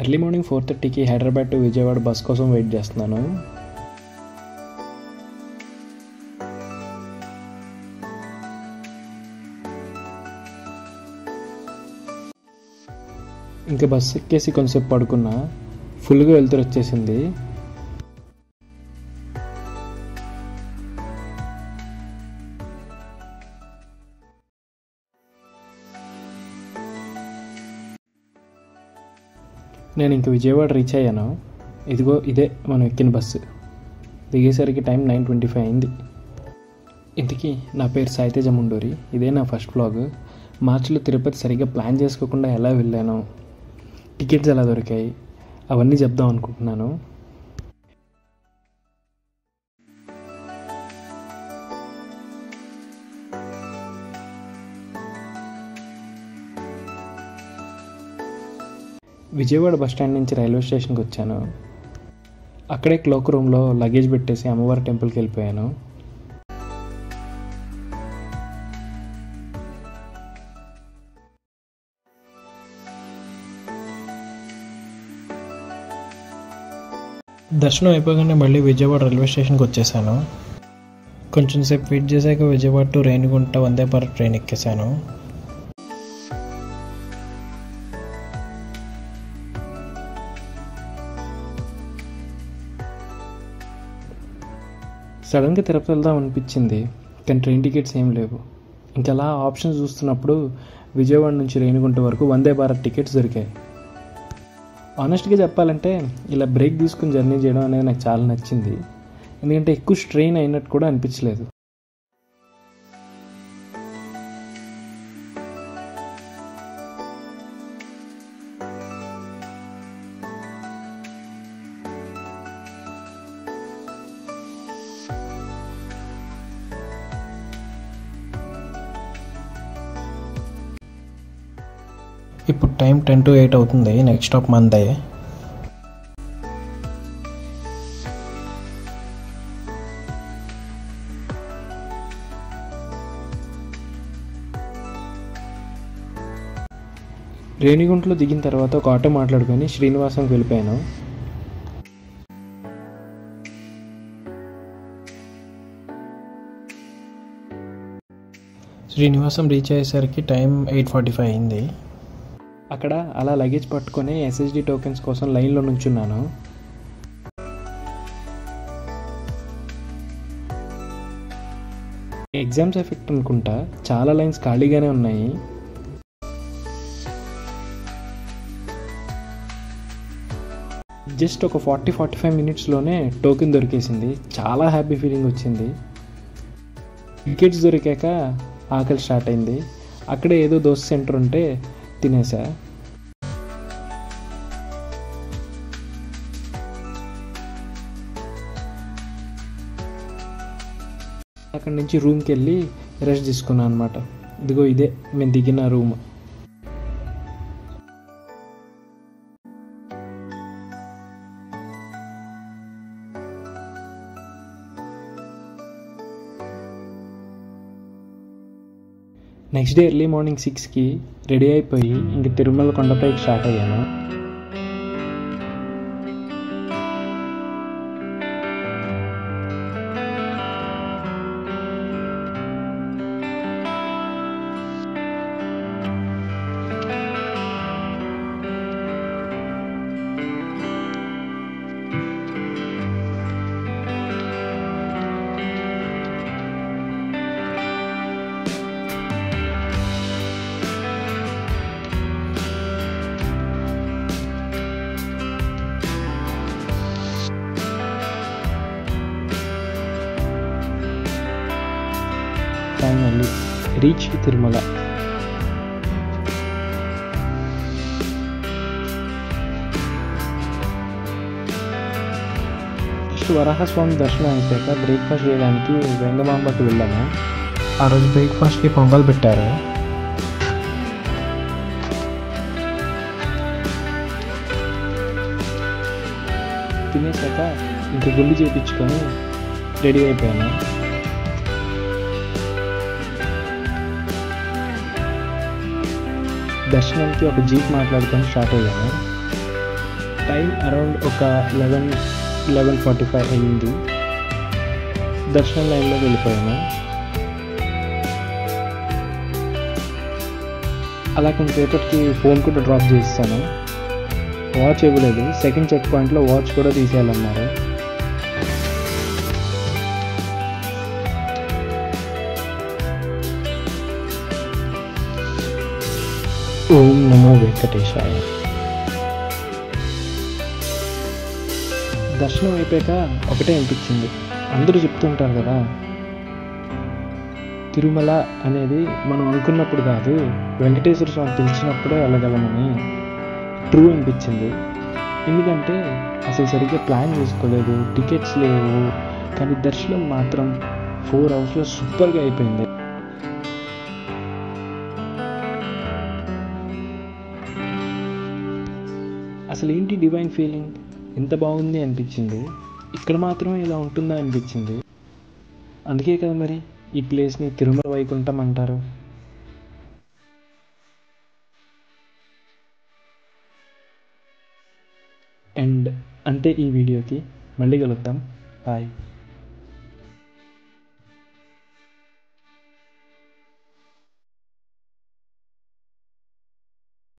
Early morning 4:30కి Hyderabad to Vijayawada bus కోసం wait చేస్తున్నాను. ఇంకా బస్సు ఎక్కేసి కొంచెంసేపు పడుకున్నా, ఫుల్గా వెళ్తురు వచ్చేసింది. నేను ఇంక విజయవాడ రీచ్ అయ్యాను. ఇదిగో ఇదే మనం ఎక్కిన బస్సు. దిగేసరికి టైం 9:25 అయింది. ఇంతకీ నా పేరు సాయితేజ ముండూరి. ఇదే నా ఫస్ట్ వ్లాగ్. మార్చిలో తిరుపతి సరిగ్గా ప్లాన్ చేసుకోకుండా ఎలా వెళ్ళాను, టికెట్స్ ఎలా దొరికాయి, అవన్నీ చెప్దాం అనుకుంటున్నాను. విజయవాడ బస్ స్టాండ్ నుంచి రైల్వే స్టేషన్కి వచ్చాను. అక్కడే క్లోక్ రూమ్లో లగేజ్ పెట్టేసి అమ్మవారి టెంపుల్కి వెళ్ళిపోయాను. దర్శనం అయిపోగానే మళ్ళీ విజయవాడ రైల్వే స్టేషన్కి వచ్చేసాను. కొంచెం సేపు వెయిట్ చేశాక విజయవాడ టు రేణిగుంట వందే భారత్ ట్రైన్ ఎక్కేసాను. సడన్గా తిరుపతి వెళ్దాం అనిపించింది, కానీ ట్రైన్ టికెట్స్ ఏం లేవు. ఇంకా అలా ఆప్షన్స్ చూస్తున్నప్పుడు విజయవాడ నుంచి రేణిగుంట వరకు వందే భారత్ టికెట్స్ దొరికాయి. ఆనెస్ట్గా చెప్పాలంటే ఇలా బ్రేక్ తీసుకుని జర్నీ చేయడం అనేది నాకు చాలా నచ్చింది. ఎందుకంటే ఎక్కువ స్ట్రెయిన్ అయినట్టు కూడా అనిపించలేదు. ఇప్పుడు టైం 10 to 8 అవుతుంది. నెక్స్ట్ స్టాప్ మందే. రేణిగుంటలో దిగిన తర్వాత ఒక ఆటో మాట్లాడుకొని శ్రీనివాసంకి వెళ్ళిపోయాను. శ్రీనివాసం రీచ్ అయ్యేసరికి టైం 8:45 అయింది. అక్కడ అలా లగేజ్ పట్టుకొని SSD టోకెన్స్ కోసం లైన్లో నుంచున్నాను. ఎగ్జామ్స్ ఎఫెక్ట్ అనుకుంటా, చాలా లైన్స్ ఖాళీగానే ఉన్నాయి. జస్ట్ ఒక 40-45 మినిట్స్లోనే టోకెన్ దొరికేసింది. చాలా హ్యాపీ ఫీలింగ్ వచ్చింది. టికెట్స్ దొరికాక ఆకలి స్టార్ట్ అయింది. అక్కడే ఏదో దోశ సెంటర్ ఉంటే తినేసా. అక్కడి నుంచి రూమ్కి వెళ్ళి రెస్ట్ తీసుకున్నాను అనమాట. ఇదిగో ఇదే మేము దిగిన room. Next day early morning 6కి రెడీ అయిపోయి ఇంక తిరుమల కొండపైకి స్టార్ట్ అయ్యాను. Finally reached Tirumala. Next Varahaswamy దర్శనం అయిపోయాక బ్రేక్ఫాస్ట్ చేయడానికి వెంగమాంబకి వెళ్ళాము. ఆ రోజు బ్రేక్ఫాస్ట్కి పొంగల్ పెట్టారు. తినేసాక ఇంక గుండు చేయించుకొని రెడీ అయిపోయాను. దర్శనానికి ఒక జీప్ మాట్లాడుకొని స్టార్ట్ అయ్యాను. టైం అరౌండ్ ఒక 11:45 అయింది. దర్శనం లైన్లోకి వెళ్ళిపోయాము. అలా కొంతసేపటికి ఫోన్ కూడా డ్రాప్ చేస్తాను. వాచ్ ఇవ్వలేదు. సెకండ్ చెక్ పాయింట్లో వాచ్ కూడా తీసేయాలన్నారు. ఓం నమో వెంకటేశాయ. దర్శనం అయిపోయాక ఒకటే అనిపించింది, అందరూ చెప్తుంటారు కదా, తిరుమల అనేది మనం అనుకున్నప్పుడు కాదు, వెంకటేశ్వర స్వామి పిలిచినప్పుడే వెళ్ళగలమని ట్రూ అనిపించింది. ఎందుకంటే అసలు సరిగ్గా ప్లాన్ చేసుకోలేదు, టికెట్స్ లేవు, కానీ దర్శనం మాత్రం 4 అవర్స్లో సూపర్గా అయిపోయింది. అసలు ఏంటి డివైన్ ఫీలింగ్, ఎంత బాగుంది అనిపించింది. ఇక్కడ మాత్రమే ఇలా ఉంటుందా అనిపించింది. అందుకే కదా మరి ఈ ప్లేస్ని తిరుమల వైకుంఠం అంటారు. అండ్ అంతే ఈ వీడియోకి. మళ్ళీ కలుద్దాం. బాయ్.